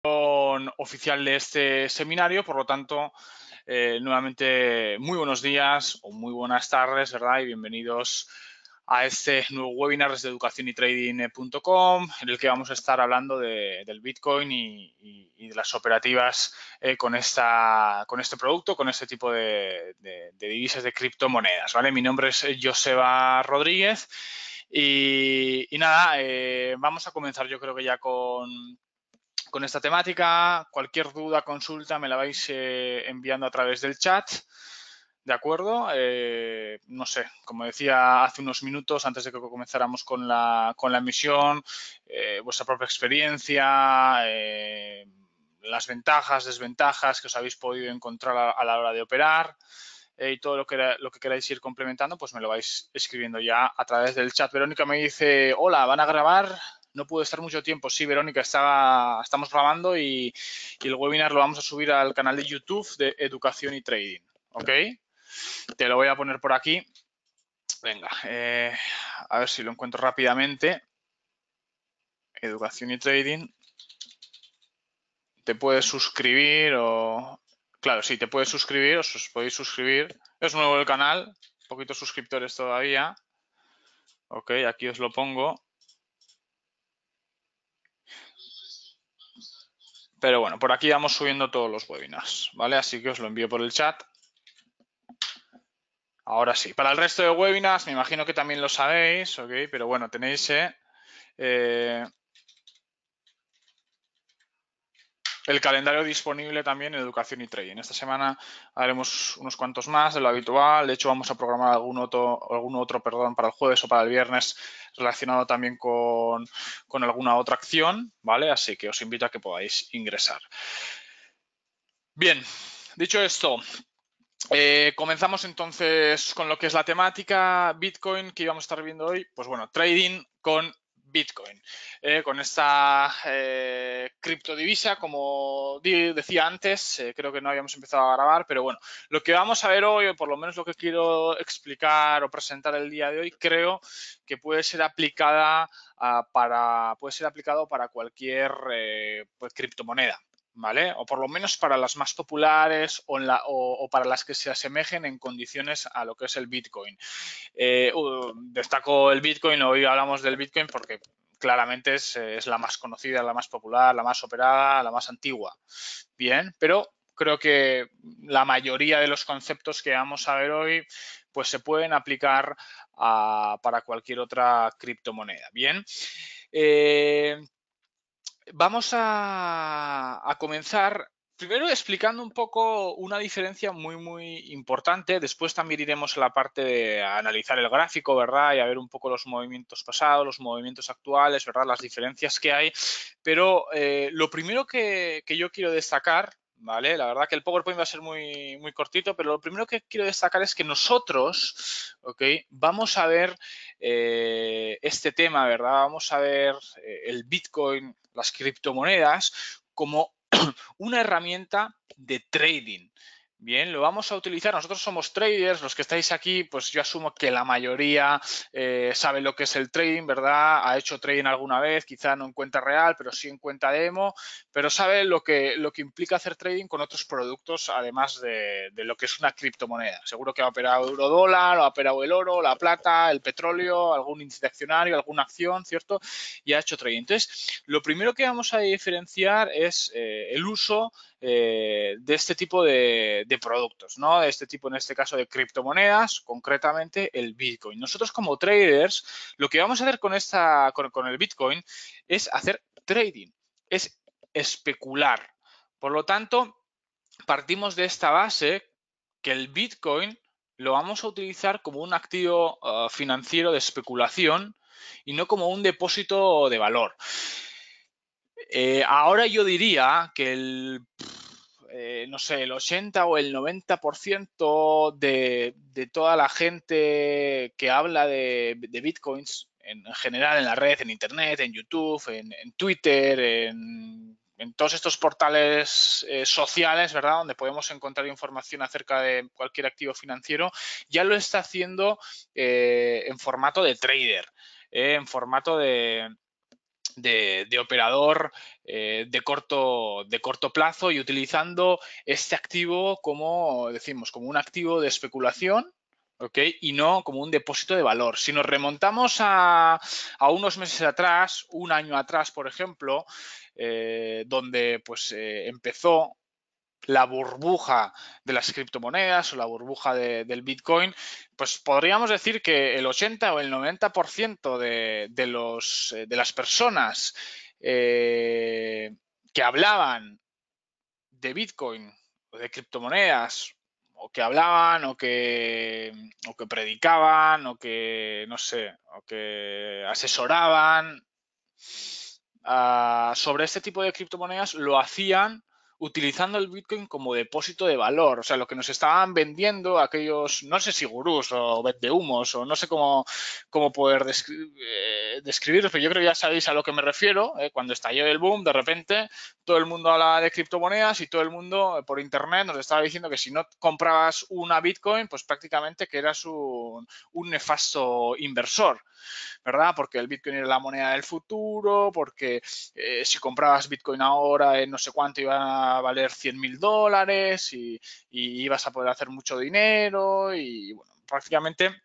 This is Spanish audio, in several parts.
Oficial de este seminario, por lo tanto, nuevamente muy buenos días o muy buenas tardes, ¿verdad? Y bienvenidos a este nuevo webinar desde educacionytrading.com, en el que vamos a estar hablando del Bitcoin y de las operativas con este producto, con este tipo de divisas, de criptomonedas, ¿vale? Mi nombre es Joseba Rodríguez y nada, vamos a comenzar yo creo que ya con esta temática. Cualquier duda, consulta, me la vais enviando a través del chat. ¿De acuerdo? No sé, como decía hace unos minutos, antes de que comenzáramos con la emisión, vuestra propia experiencia, las ventajas, desventajas que os habéis podido encontrar a la hora de operar. Y todo lo que queráis ir complementando, pues me lo vais escribiendo ya a través del chat. Verónica me dice, hola, ¿van a grabar? No puedo estar mucho tiempo. Sí, Verónica, estamos grabando y el webinar lo vamos a subir al canal de YouTube de Educación y Trading. ¿Ok? Te lo voy a poner por aquí. Venga, a ver si lo encuentro rápidamente. Educación y Trading. Te puedes suscribir o... Claro, sí, te puedes suscribir, os podéis suscribir. Es nuevo el canal, poquitos suscriptores todavía. Ok, aquí os lo pongo. Pero bueno, por aquí vamos subiendo todos los webinars, ¿vale? Así que os lo envío por el chat. Ahora sí, para el resto de webinars, me imagino que también lo sabéis, ¿ok? Pero bueno, tenéis el calendario disponible también en Educación y Trading. Esta semana haremos unos cuantos más de lo habitual. De hecho, vamos a programar algún otro para el jueves o para el viernes relacionado también con alguna otra acción, ¿vale? Así que os invito a que podáis ingresar. Bien, dicho esto, comenzamos entonces con lo que es la temática Bitcoin que íbamos a estar viendo hoy. Pues bueno, trading con Bitcoin, con esta criptodivisa, como decía antes, creo que no habíamos empezado a grabar, pero bueno, lo que vamos a ver hoy, o por lo menos lo que quiero explicar o presentar el día de hoy, creo que puede ser aplicado para cualquier pues, criptomoneda. ¿Vale? O por lo menos para las más populares o para las que se asemejen en condiciones a lo que es el Bitcoin. Destaco el Bitcoin, hoy hablamos del Bitcoin porque claramente es la más conocida, la más popular, la más operada, la más antigua. Bien, pero creo que la mayoría de los conceptos que vamos a ver hoy pues se pueden aplicar para cualquier otra criptomoneda. Bien. Vamos a comenzar primero explicando un poco una diferencia muy importante. Después también iremos a la parte de analizar el gráfico, ¿verdad? Y a ver un poco los movimientos pasados, los movimientos actuales, ¿verdad? Las diferencias que hay. Pero lo primero que yo quiero destacar, ¿vale? La verdad que el PowerPoint va a ser muy cortito, pero lo primero que quiero destacar es que nosotros, ¿ok? Vamos a ver este tema, ¿verdad? Vamos a ver el Bitcoin, las criptomonedas, como una herramienta de trading. Bien, lo vamos a utilizar. Nosotros somos traders, los que estáis aquí, pues yo asumo que la mayoría sabe lo que es el trading, ¿verdad? Ha hecho trading alguna vez, quizá no en cuenta real, pero sí en cuenta demo, pero sabe lo que implica hacer trading con otros productos, además de lo que es una criptomoneda. Seguro que ha operado eurodólar, ha operado el oro, la plata, el petróleo, algún índice accionario, alguna acción, ¿cierto? Y ha hecho trading. Entonces, lo primero que vamos a diferenciar es el uso de este tipo de productos, ¿no? De este tipo, en este caso, de criptomonedas, concretamente el Bitcoin. Nosotros como traders, lo que vamos a hacer con el Bitcoin es hacer trading, es especular. Por lo tanto, partimos de esta base que el Bitcoin lo vamos a utilizar como un activo financiero de especulación y no como un depósito de valor. Ahora yo diría que no sé, el 80 o el 90% de toda la gente que habla de Bitcoins en general en la red, en Internet, en YouTube, en Twitter, en todos estos portales sociales, ¿verdad? Donde podemos encontrar información acerca de cualquier activo financiero, ya lo está haciendo en formato de trader, en formato de operador de corto plazo y utilizando este activo como, decimos, como un activo de especulación. ¿Ok? Y no como un depósito de valor. Si nos remontamos a unos meses atrás, un año atrás, por ejemplo, donde pues empezó la burbuja de las criptomonedas o la burbuja del Bitcoin, pues podríamos decir que el 80 o el 90% de las personas que hablaban de Bitcoin o de criptomonedas o que hablaban o que predicaban o que, no sé, o que asesoraban sobre este tipo de criptomonedas lo hacían utilizando el Bitcoin como depósito de valor. O sea, lo que nos estaban vendiendo aquellos, no sé si gurús o vendehumos o no sé cómo poder describirlos, pero yo creo que ya sabéis a lo que me refiero. Cuando estalló el boom, de repente todo el mundo hablaba de criptomonedas y todo el mundo por internet nos estaba diciendo que si no comprabas una Bitcoin, pues prácticamente que eras un nefasto inversor. ¿Verdad? Porque el Bitcoin era la moneda del futuro, porque si comprabas Bitcoin ahora en no sé cuánto iba a valer $100.000 y ibas a poder hacer mucho dinero y bueno, prácticamente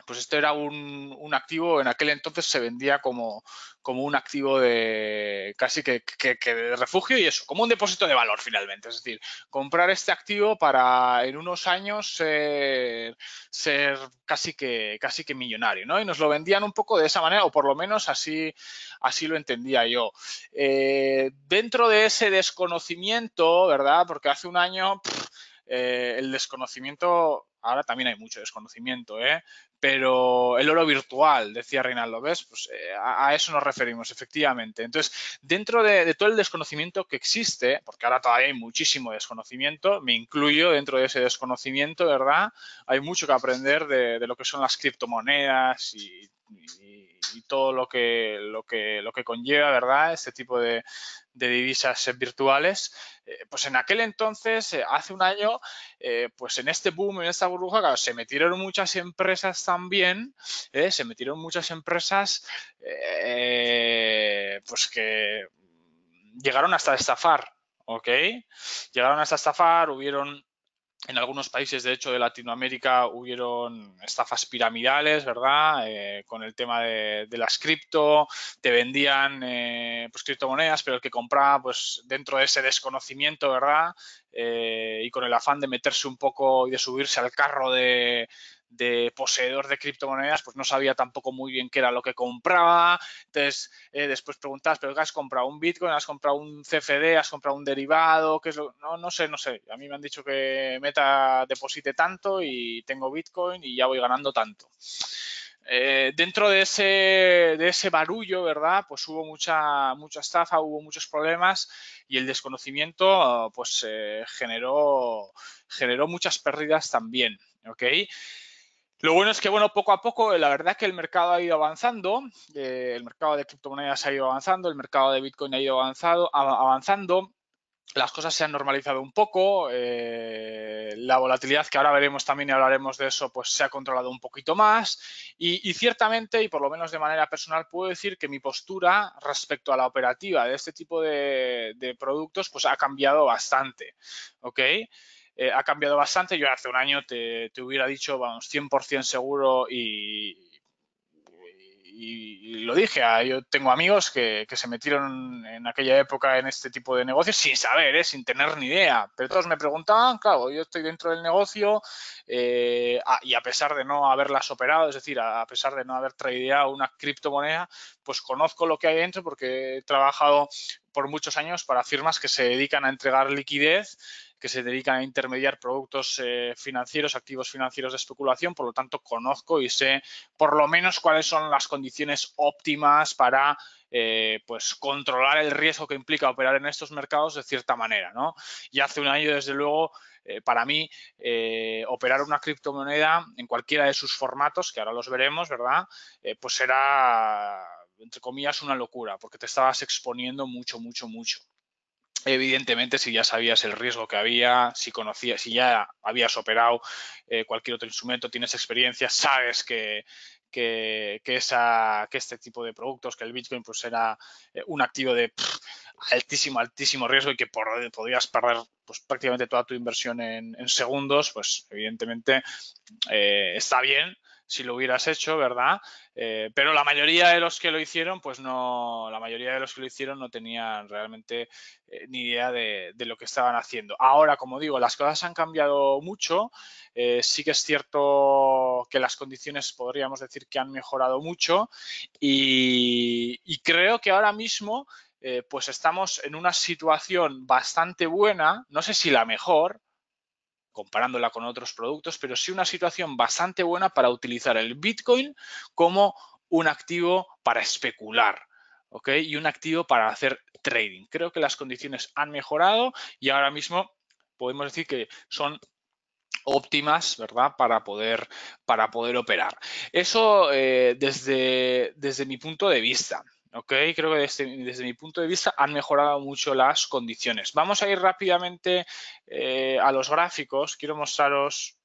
pues esto era un activo, en aquel entonces se vendía como un activo de casi que de refugio y eso, como un depósito de valor finalmente. Es decir, comprar este activo para en unos años ser casi que millonario, ¿no? Y nos lo vendían un poco de esa manera, o por lo menos así lo entendía yo. Dentro de ese desconocimiento, ¿verdad? Porque hace un año el desconocimiento, ahora también hay mucho desconocimiento, ¿eh? Pero el oro virtual, decía Reinaldo, ¿ves? Pues a eso nos referimos, efectivamente. Entonces, dentro de todo el desconocimiento que existe, porque ahora todavía hay muchísimo desconocimiento, me incluyo dentro de ese desconocimiento, ¿verdad? Hay mucho que aprender de lo que son las criptomonedas y todo lo que conlleva, ¿verdad? Este tipo de divisas virtuales. Pues en aquel entonces, hace un año, pues en este boom, en esta burbuja, claro, se metieron muchas empresas también, se metieron muchas empresas pues que llegaron hasta estafar, ¿ok? Llegaron hasta estafar, hubieron en algunos países, de hecho, de Latinoamérica hubieron estafas piramidales, ¿verdad? Con el tema de las cripto, te vendían pues criptomonedas, pero el que compraba, pues dentro de ese desconocimiento, ¿verdad? Y con el afán de meterse un poco y de subirse al carro de poseedor de criptomonedas, pues no sabía tampoco muy bien qué era lo que compraba. Entonces, después preguntas, ¿pero qué has comprado? ¿Un Bitcoin? ¿Has comprado un CFD? ¿Has comprado un derivado? ¿Qué es lo? No, no sé, no sé. A mí me han dicho que deposite tanto y tengo Bitcoin y ya voy ganando tanto. Dentro de ese barullo, ¿verdad? Pues hubo mucha estafa, hubo muchos problemas y el desconocimiento pues generó muchas pérdidas también, ¿ok? Lo bueno es que, bueno, poco a poco, la verdad que el mercado ha ido avanzando, el mercado de criptomonedas ha ido avanzando, el mercado de Bitcoin ha ido avanzando, las cosas se han normalizado un poco, la volatilidad que ahora veremos también y hablaremos de eso, pues se ha controlado un poquito más y ciertamente, y por lo menos de manera personal, puedo decir que mi postura respecto a la operativa de este tipo de productos, pues ha cambiado bastante, ¿ok? Ha cambiado bastante. Yo hace un año te hubiera dicho, vamos, 100% seguro y lo dije, yo tengo amigos que se metieron en aquella época en este tipo de negocios sin saber, sin tener ni idea, pero todos me preguntaban, claro, yo estoy dentro del negocio y a pesar de no haberlas operado, es decir, a pesar de no haber tradeado una criptomoneda, pues conozco lo que hay dentro porque he trabajado por muchos años para firmas que se dedican a entregar liquidez, que se dedican a intermediar productos financieros, activos financieros de especulación, por lo tanto conozco y sé por lo menos cuáles son las condiciones óptimas para pues controlar el riesgo que implica operar en estos mercados de cierta manera, ¿no? Y hace un año, desde luego, para mí, operar una criptomoneda en cualquiera de sus formatos, que ahora los veremos, ¿verdad? Pues era, entre comillas, una locura, porque te estabas exponiendo mucho, mucho, mucho. Evidentemente, si ya sabías el riesgo que había, si conocías, si ya habías operado cualquier otro instrumento, tienes experiencia, sabes que este tipo de productos, que el Bitcoin pues era un activo de altísimo riesgo y que podías perder pues prácticamente toda tu inversión en segundos, pues evidentemente está bien si lo hubieras hecho, ¿verdad? Pero la mayoría de los que lo hicieron, pues no, la mayoría de los que lo hicieron no tenían realmente ni idea de lo que estaban haciendo. Ahora, como digo, las cosas han cambiado mucho. Sí que es cierto que las condiciones podríamos decir que han mejorado mucho y creo que ahora mismo pues estamos en una situación bastante buena, no sé si la mejor, comparándola con otros productos, pero sí una situación bastante buena para utilizar el Bitcoin como un activo para especular, ¿ok? Y un activo para hacer trading. Creo que las condiciones han mejorado y ahora mismo podemos decir que son óptimas, ¿verdad? Para poder operar. Eso desde mi punto de vista. ¿Ok? Creo que desde mi punto de vista han mejorado mucho las condiciones. Vamos a ir rápidamente a los gráficos. Quiero mostraros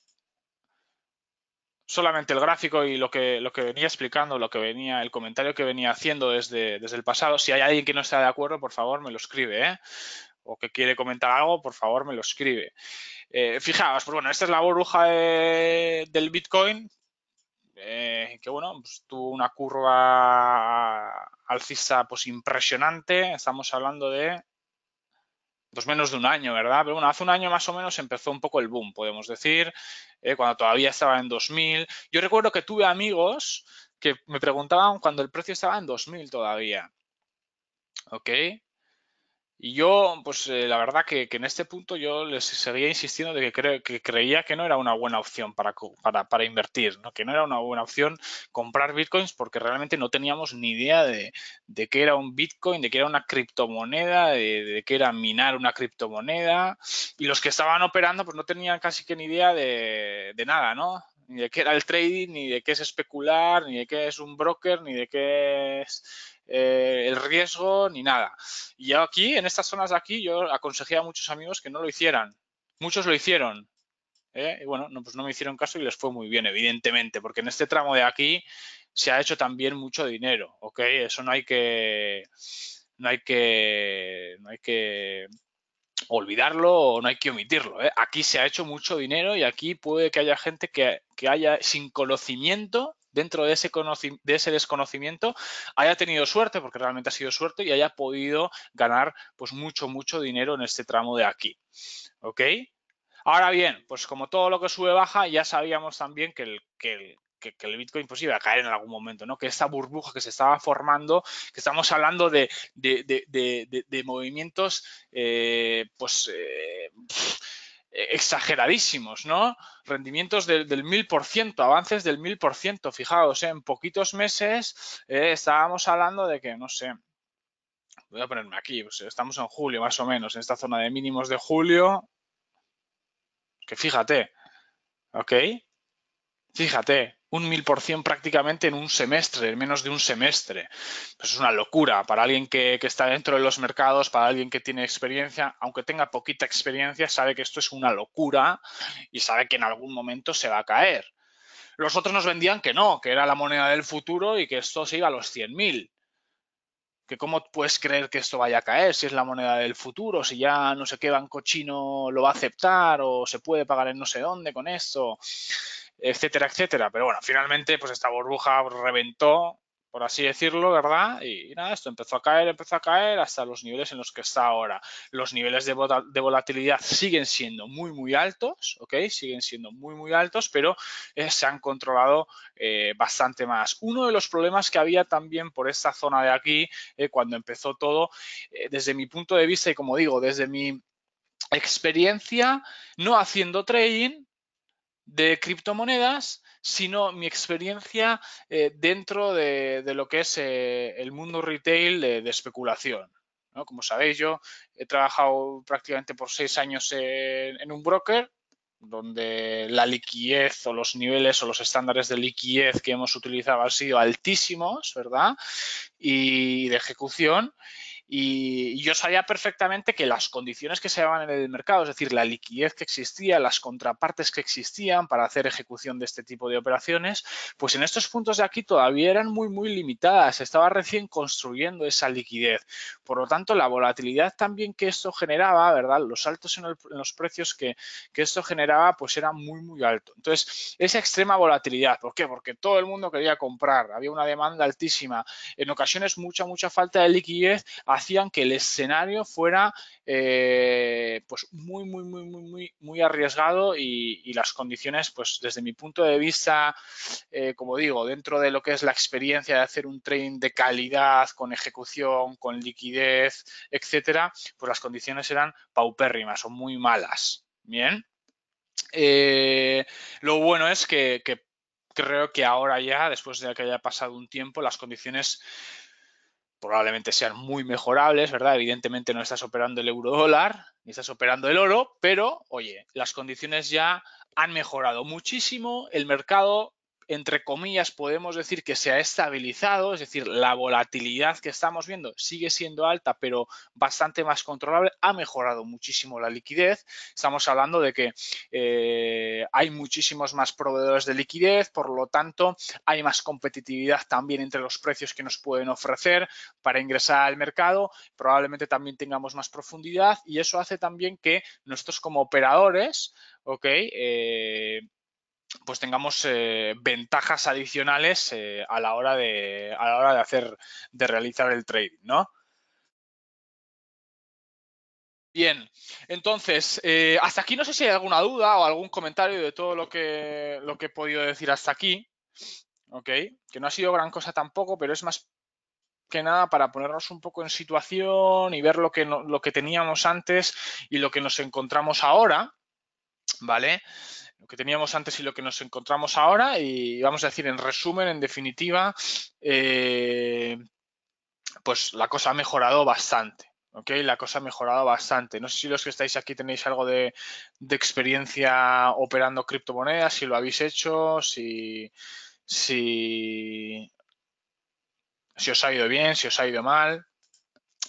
solamente el gráfico y lo que venía explicando, el comentario que venía haciendo desde el pasado. Si hay alguien que no está de acuerdo, por favor, me lo escribe, ¿eh? O que quiere comentar algo, por favor, me lo escribe. Fijaos, pues bueno, esta es la burbuja del Bitcoin, que bueno, pues tuvo una curva alcista pues impresionante. Estamos hablando de pues menos de un año, ¿verdad? Pero bueno, hace un año más o menos empezó un poco el boom, podemos decir, cuando todavía estaba en 2000. Yo recuerdo que tuve amigos que me preguntaban cuando el precio estaba en 2000 todavía, ¿ok? Y yo, pues la verdad que en este punto yo les seguía insistiendo de que creía que no era una buena opción para invertir, ¿no? Que no era una buena opción comprar bitcoins porque realmente no teníamos ni idea de qué era un bitcoin, de qué era una criptomoneda, de qué era minar una criptomoneda. Y los que estaban operando pues no tenían casi que ni idea de nada, ¿no? Ni de qué era el trading, ni de qué es especular, ni de qué es un broker, ni de qué es el riesgo, ni nada. Y yo aquí, en estas zonas de aquí, yo aconsejé a muchos amigos que no lo hicieran. Muchos lo hicieron. Y bueno, no, pues no me hicieron caso y les fue muy bien, evidentemente, porque en este tramo de aquí se ha hecho también mucho dinero, ¿ok? Eso no hay que olvidarlo o no hay que omitirlo, ¿eh? Aquí se ha hecho mucho dinero y aquí puede que haya gente que haya sin conocimiento, dentro de ese desconocimiento, haya tenido suerte, porque realmente ha sido suerte, y haya podido ganar pues mucho dinero en este tramo de aquí. ¿Ok? Ahora bien, pues como todo lo que sube baja, ya sabíamos también que el Bitcoin pues iba a caer en algún momento, ¿no? Que esta burbuja que se estaba formando, que estamos hablando de movimientos exageradísimos, ¿no? Rendimientos del 1000%, avances del 1000%. Fijaos, en poquitos meses estábamos hablando de que, no sé, voy a ponerme aquí, pues estamos en julio más o menos, en esta zona de mínimos de julio, que fíjate, ¿ok? Fíjate, un 1000% prácticamente en un semestre, en menos de un semestre. Pues es una locura para alguien que está dentro de los mercados, para alguien que tiene experiencia, aunque tenga poquita experiencia, sabe que esto es una locura y sabe que en algún momento se va a caer. Los otros nos vendían que no, que era la moneda del futuro y que esto se iba a los 100.000. Que cómo puedes creer que esto vaya a caer si es la moneda del futuro, si ya no sé qué banco chino lo va a aceptar o se puede pagar en no sé dónde con esto, etcétera, etcétera. Pero bueno, finalmente pues esta burbuja reventó, por así decirlo, ¿verdad? Y nada, esto empezó a caer hasta los niveles en los que está ahora. Los niveles de volatilidad siguen siendo muy altos, ¿ok? Siguen siendo muy altos, pero se han controlado bastante más. Uno de los problemas que había también por esta zona de aquí, cuando empezó todo, desde mi punto de vista y como digo, desde mi experiencia, no haciendo trading de criptomonedas, sino mi experiencia dentro de lo que es el mundo retail de especulación, ¿no? Como sabéis, yo he trabajado prácticamente por 6 años en un broker, donde la liquidez o los niveles o los estándares de liquidez que hemos utilizado han sido altísimos, ¿verdad? Y de ejecución. Y yo sabía perfectamente que las condiciones que se daban en el mercado, es decir, la liquidez que existía, las contrapartes que existían para hacer ejecución de este tipo de operaciones, pues en estos puntos de aquí todavía eran muy limitadas. Estaba recién construyendo esa liquidez. Por lo tanto, la volatilidad también que esto generaba, ¿verdad? Los saltos en los precios que esto generaba, pues era muy alto. Entonces, esa extrema volatilidad, ¿por qué? Porque todo el mundo quería comprar, había una demanda altísima. En ocasiones, mucha falta de liquidez hacían que el escenario fuera pues muy arriesgado y las condiciones, pues desde mi punto de vista, como digo, dentro de lo que es la experiencia de hacer un trading de calidad, con ejecución, con liquidez, etcétera, pues las condiciones eran paupérrimas o muy malas. Bien. Lo bueno es que creo que ahora ya, después de que haya pasado un tiempo, las condiciones probablemente sean muy mejorables, ¿verdad? Evidentemente no estás operando el euro dólar, ni estás operando el oro, pero, oye, las condiciones ya han mejorado muchísimo, el mercado, entre comillas, podemos decir que se ha estabilizado, es decir, la volatilidad que estamos viendo sigue siendo alta, pero bastante más controlable, ha mejorado muchísimo la liquidez, estamos hablando de que hay muchísimos más proveedores de liquidez, por lo tanto, hay más competitividad también entre los precios que nos pueden ofrecer para ingresar al mercado, probablemente también tengamos más profundidad y eso hace también que nosotros como operadores, ¿ok? Pues tengamos ventajas adicionales a la hora de realizar el trading, ¿no? Bien, entonces, hasta aquí no sé si hay alguna duda o algún comentario de todo lo que he podido decir hasta aquí, ¿ok? Que no ha sido gran cosa tampoco, pero es más que nada para ponernos un poco en situación y ver lo que teníamos antes y lo que nos encontramos ahora, ¿vale? Lo que teníamos antes y lo que nos encontramos ahora y vamos a decir en resumen, en definitiva, pues la cosa ha mejorado bastante. ¿Ok? La cosa ha mejorado bastante. No sé si los que estáis aquí tenéis algo de experiencia operando criptomonedas, si lo habéis hecho, si os ha ido bien, si os ha ido mal.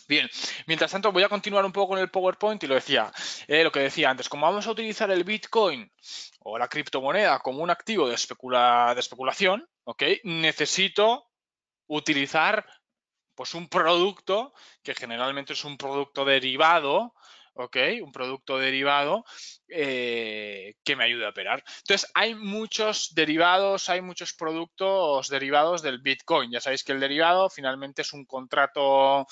Bien, mientras tanto voy a continuar un poco con el PowerPoint y lo que decía antes, como vamos a utilizar el Bitcoin o la criptomoneda como un activo de especulación, ¿ok? Necesito utilizar pues un producto que generalmente es un producto derivado, ¿ok? Un producto derivado que me ayude a operar. Entonces, hay muchos derivados, hay muchos productos derivados del Bitcoin. Ya sabéis que el derivado finalmente es un contrato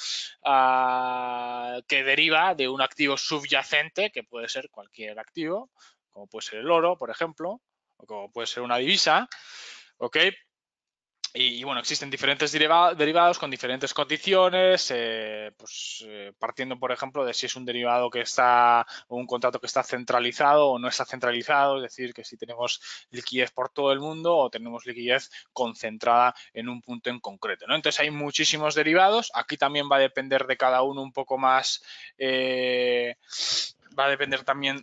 que deriva de un activo subyacente, que puede ser cualquier activo, como puede ser el oro, por ejemplo, o como puede ser una divisa, ¿ok? Y bueno, existen diferentes derivados con diferentes condiciones, partiendo, por ejemplo, de si es un derivado que está, o un contrato que está centralizado o no está centralizado, es decir, que si tenemos liquidez por todo el mundo o tenemos liquidez concentrada en un punto en concreto, ¿no? Entonces hay muchísimos derivados, aquí también va a depender de cada uno un poco más, va a depender también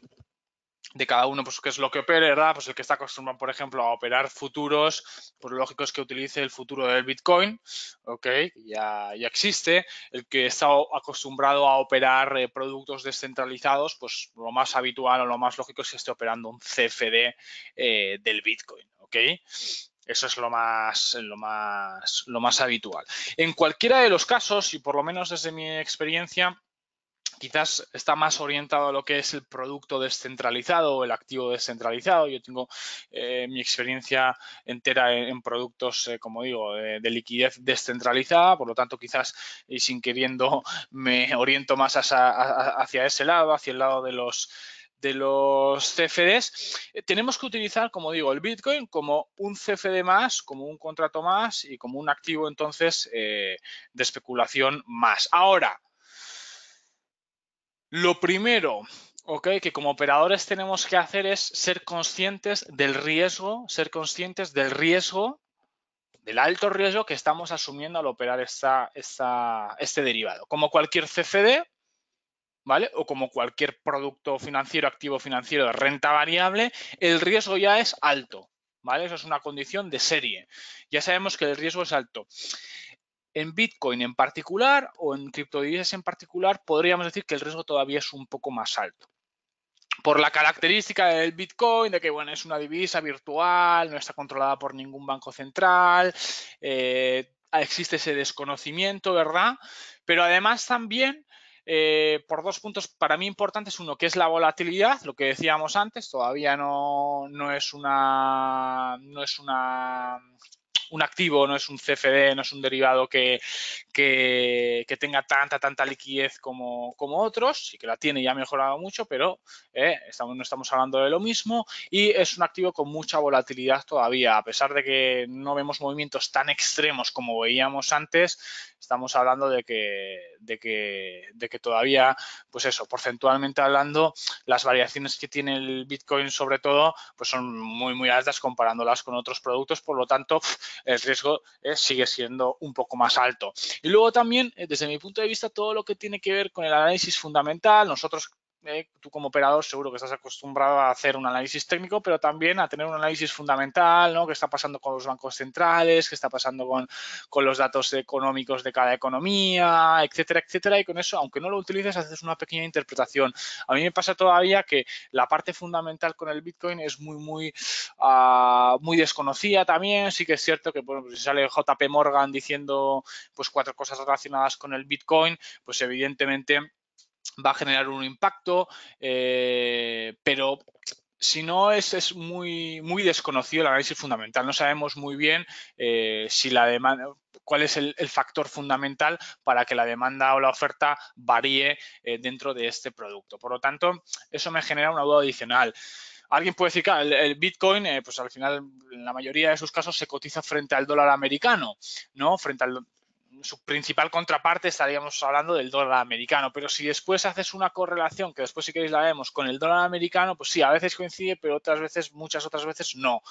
de cada uno, pues qué es lo que opere, ¿verdad? Pues el que está acostumbrado, por ejemplo, a operar futuros, pues lo lógico es que utilice el futuro del Bitcoin, ¿ok? Ya existe. El que está acostumbrado a operar productos descentralizados, pues lo más habitual o lo más lógico es que esté operando un CFD del Bitcoin, ¿ok? Eso es lo más habitual. En cualquiera de los casos, y por lo menos desde mi experiencia, quizás está más orientado a lo que es el producto descentralizado o el activo descentralizado. Yo tengo mi experiencia entera en productos, como digo, de liquidez descentralizada, por lo tanto quizás y sin queriendo me oriento más hacia ese lado, hacia el lado de los CFDs, tenemos que utilizar, como digo, el Bitcoin como un CFD más, como un contrato más y como un activo entonces de especulación más. Ahora, lo primero, ¿ok? Que como operadores tenemos que hacer es ser conscientes del riesgo, del alto riesgo que estamos asumiendo al operar este derivado. Como cualquier CFD, ¿vale? O como cualquier producto financiero, activo financiero de renta variable, el riesgo ya es alto, ¿vale? Eso es una condición de serie. Ya sabemos que el riesgo es alto. en Bitcoin en particular o en criptodivisas en particular, podríamos decir que el riesgo todavía es un poco más alto. Por la característica del Bitcoin, de que bueno, es una divisa virtual, no está controlada por ningún banco central, existe ese desconocimiento, ¿verdad? Pero además también, por dos puntos para mí importantes, uno que es la volatilidad, lo que decíamos antes, todavía no es un activo, no es un CFD, no es un derivado que tenga tanta liquidez como otros, sí que la tiene y ha mejorado mucho, pero no estamos hablando de lo mismo y es un activo con mucha volatilidad todavía, a pesar de que no vemos movimientos tan extremos como veíamos antes, estamos hablando de que todavía, pues eso, porcentualmente hablando, las variaciones que tiene el Bitcoin sobre todo, pues son muy altas comparándolas con otros productos, por lo tanto, el riesgo sigue siendo un poco más alto. Y luego también, desde mi punto de vista, todo lo que tiene que ver con el análisis fundamental, nosotros, tú como operador seguro que estás acostumbrado a hacer un análisis técnico, pero también a tener un análisis fundamental, ¿no? ¿Qué está pasando con los bancos centrales? ¿Qué está pasando con los datos económicos de cada economía? Etcétera, etcétera. Y con eso, aunque no lo utilices, haces una pequeña interpretación. A mí me pasa todavía que la parte fundamental con el Bitcoin es muy desconocida también. Sí que es cierto que, bueno, pues si sale JP Morgan diciendo pues 4 cosas relacionadas con el Bitcoin, pues evidentemente va a generar un impacto, pero si no es muy desconocido el análisis fundamental. No sabemos muy bien si la demanda, cuál es el factor fundamental para que la demanda o la oferta varíe dentro de este producto. Por lo tanto, eso me genera una duda adicional. Alguien puede decir que el Bitcoin, pues al final, en la mayoría de sus casos, se cotiza frente al dólar americano, ¿no? Frente al su principal contraparte estaríamos hablando del dólar americano, pero si después haces una correlación, que después si queréis la vemos, con el dólar americano, pues sí, a veces coincide, pero otras veces, muchas otras veces no.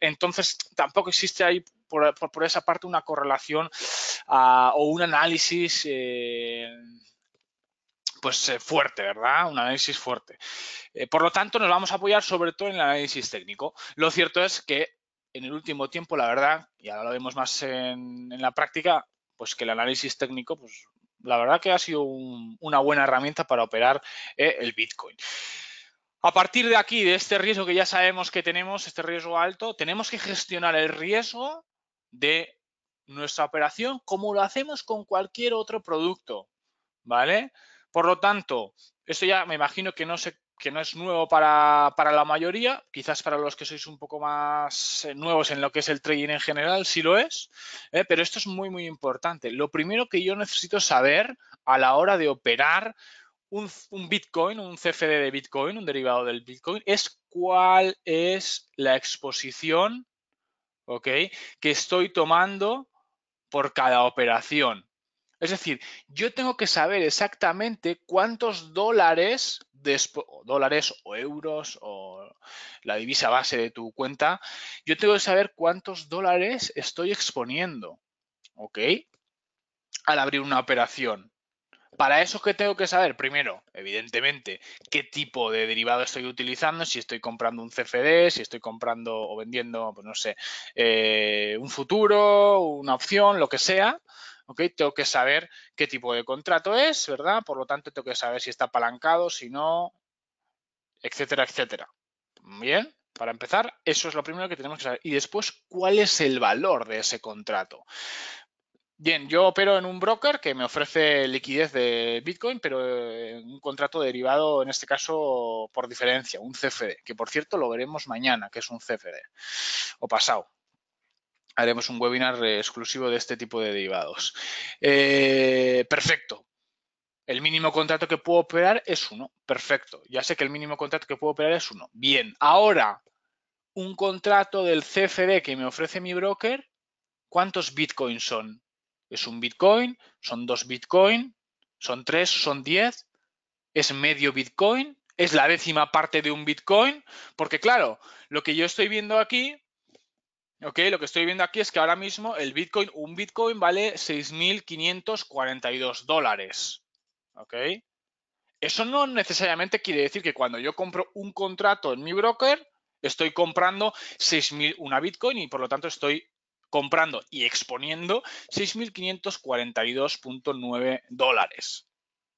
Entonces, tampoco existe ahí por esa parte una correlación o un análisis pues fuerte, ¿verdad? Un análisis fuerte. Por lo tanto, nos vamos a apoyar sobre todo en el análisis técnico. Lo cierto es que en el último tiempo, la verdad, y ahora lo vemos más en la práctica, pues que el análisis técnico, pues la verdad que ha sido una buena herramienta para operar el Bitcoin. A partir de aquí, de este riesgo que ya sabemos que tenemos, este riesgo alto, tenemos que gestionar el riesgo de nuestra operación como lo hacemos con cualquier otro producto, ¿vale? Por lo tanto, esto ya me imagino que no es nuevo para la mayoría, quizás para los que sois un poco más nuevos en lo que es el trading en general, sí lo es, pero esto es muy importante. Lo primero que yo necesito saber a la hora de operar un Bitcoin, un CFD de Bitcoin, un derivado del Bitcoin, es cuál es la exposición, ¿ok?, que estoy tomando por cada operación. Es decir, yo tengo que saber exactamente cuántos dólares o euros o la divisa base de tu cuenta, yo tengo que saber cuántos dólares estoy exponiendo, ¿ok?, al abrir una operación. Para eso, ¿qué tengo que saber? Primero, evidentemente, qué tipo de derivado estoy utilizando, si estoy comprando un CFD, si estoy comprando o vendiendo, pues no sé, un futuro, una opción, lo que sea. ¿Ok? Tengo que saber qué tipo de contrato es, ¿verdad? Por lo tanto, tengo que saber si está apalancado, si no, etcétera, etcétera. Bien, para empezar, eso es lo primero que tenemos que saber. Y después, ¿cuál es el valor de ese contrato? Bien, yo opero en un broker que me ofrece liquidez de Bitcoin, pero un contrato derivado, en este caso, por diferencia, un CFD, que por cierto lo veremos mañana, que es un CFD, o pasado. Haremos un webinar exclusivo de este tipo de derivados. Perfecto. El mínimo contrato que puedo operar es 1. Perfecto. Ya sé que el mínimo contrato que puedo operar es 1. Bien. Ahora, un contrato del CFD que me ofrece mi broker, ¿cuántos bitcoins son? ¿Es un bitcoin? ¿Son 2 bitcoin? ¿Son 3? ¿Son 10? ¿Es medio bitcoin? ¿Es la décima parte de un bitcoin? Porque claro, lo que yo estoy viendo aquí, lo que estoy viendo aquí es que ahora mismo un bitcoin vale 6.542 dólares. ¿Ok? Eso no necesariamente quiere decir que cuando yo compro un contrato en mi broker, estoy comprando 6.000 una bitcoin y por lo tanto estoy comprando y exponiendo 6.542,9 dólares.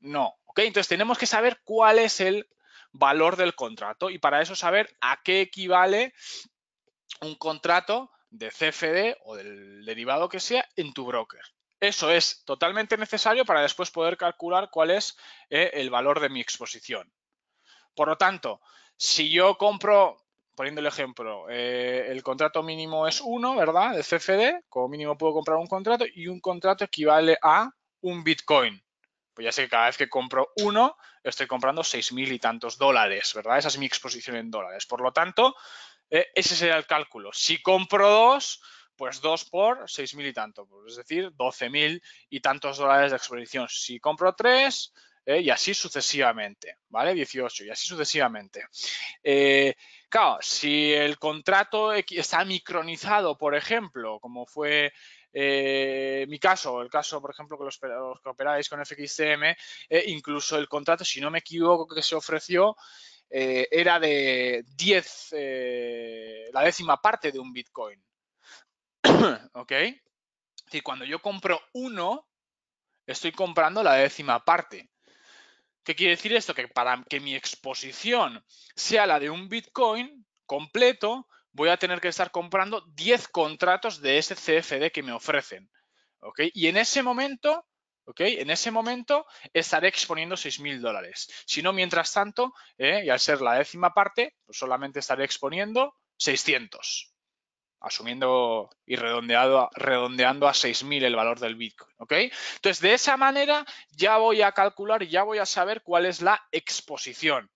No, ¿ok? Entonces tenemos que saber cuál es el valor del contrato y para eso saber a qué equivale un contrato de CFD o del derivado que sea en tu broker. Eso es totalmente necesario para después poder calcular cuál es el valor de mi exposición. Por lo tanto, si yo compro, poniendo el ejemplo, el contrato mínimo es 1, ¿verdad? De CFD, como mínimo puedo comprar un contrato y un contrato equivale a un Bitcoin. Pues ya sé que cada vez que compro uno, estoy comprando 6.000 y tantos dólares, ¿verdad? Esa es mi exposición en dólares. Por lo tanto, ese sería el cálculo. Si compro dos, pues 2 por 6.000 y tanto, pues es decir, 12.000 y tantos dólares de exposición. Si compro 3, y así sucesivamente, ¿vale? 18 y así sucesivamente. Claro, si el contrato está micronizado, por ejemplo, como fue mi caso, el caso, por ejemplo, que los que operáis con FXCM, incluso el contrato, si no me equivoco, que se ofreció, era de 10, la décima parte de un Bitcoin. ¿Ok? Es decir, cuando yo compro uno, estoy comprando la décima parte. ¿Qué quiere decir esto? Que para que mi exposición sea la de un Bitcoin completo, voy a tener que estar comprando 10 contratos de ese CFD que me ofrecen. ¿Ok? Y en ese momento, ¿ok? En ese momento estaré exponiendo 6.000 dólares. Si no, mientras tanto, y al ser la décima parte, pues solamente estaré exponiendo 600, asumiendo y redondeando a 6.000 el valor del Bitcoin, ¿ok? Entonces, de esa manera ya voy a calcular y ya voy a saber cuál es la exposición.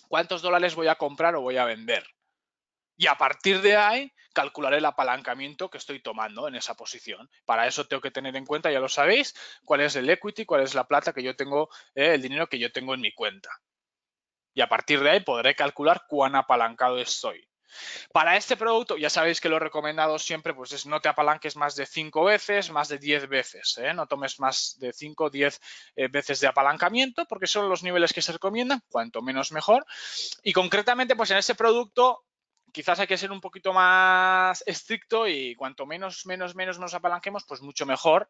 ¿Cuántos dólares voy a comprar o voy a vender? Y a partir de ahí calcularé el apalancamiento que estoy tomando en esa posición. Para eso tengo que tener en cuenta, ya lo sabéis, cuál es el equity, cuál es la plata que yo tengo, el dinero que yo tengo en mi cuenta. Y a partir de ahí podré calcular cuán apalancado estoy. Para este producto, ya sabéis que lo recomendado siempre pues es no te apalanques más de 5 veces, más de 10 veces. No tomes más de 5 o 10 veces de apalancamiento porque son los niveles que se recomiendan, cuanto menos mejor. Y concretamente, pues en este producto quizás hay que ser un poquito más estricto y cuanto menos nos apalanquemos, pues mucho mejor,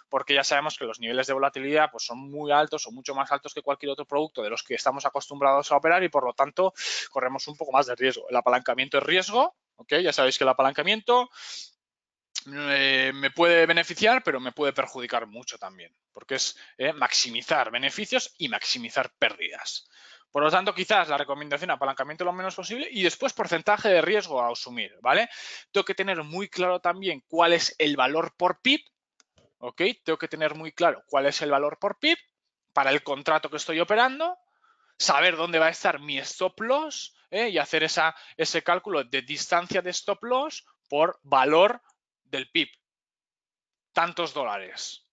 porque ya sabemos que los niveles de volatilidad pues son muy altos o mucho más altos que cualquier otro producto de los que estamos acostumbrados a operar y por lo tanto corremos un poco más de riesgo. El apalancamiento es riesgo, ¿ok? Ya sabéis que el apalancamiento me puede beneficiar, pero me puede perjudicar mucho también, porque es maximizar beneficios y maximizar pérdidas. Por lo tanto, quizás la recomendación apalancamiento lo menos posible y después porcentaje de riesgo a asumir, ¿vale? Tengo que tener muy claro también cuál es el valor por PIB, ¿ok? Tengo que tener muy claro cuál es el valor por PIB para el contrato que estoy operando, saber dónde va a estar mi stop loss y hacer ese cálculo de distancia de stop loss por valor del PIB. Tantos dólares.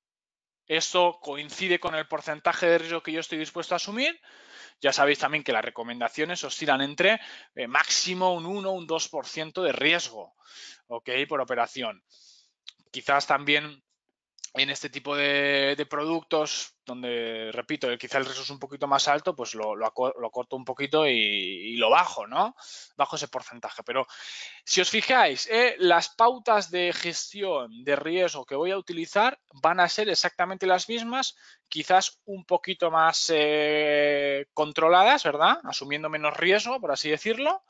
Eso coincide con el porcentaje de riesgo que yo estoy dispuesto a asumir. Ya sabéis también que las recomendaciones oscilan entre máximo un 1 o un 2% de riesgo, ¿ok? Por operación. Quizás también en este tipo de productos donde, repito, quizá el riesgo es un poquito más alto, pues lo corto un poquito y lo bajo, ¿no? Bajo ese porcentaje. Pero si os fijáis, las pautas de gestión de riesgo que voy a utilizar van a ser exactamente las mismas, quizás un poquito más controladas, ¿verdad? Asumiendo menos riesgo, por así decirlo.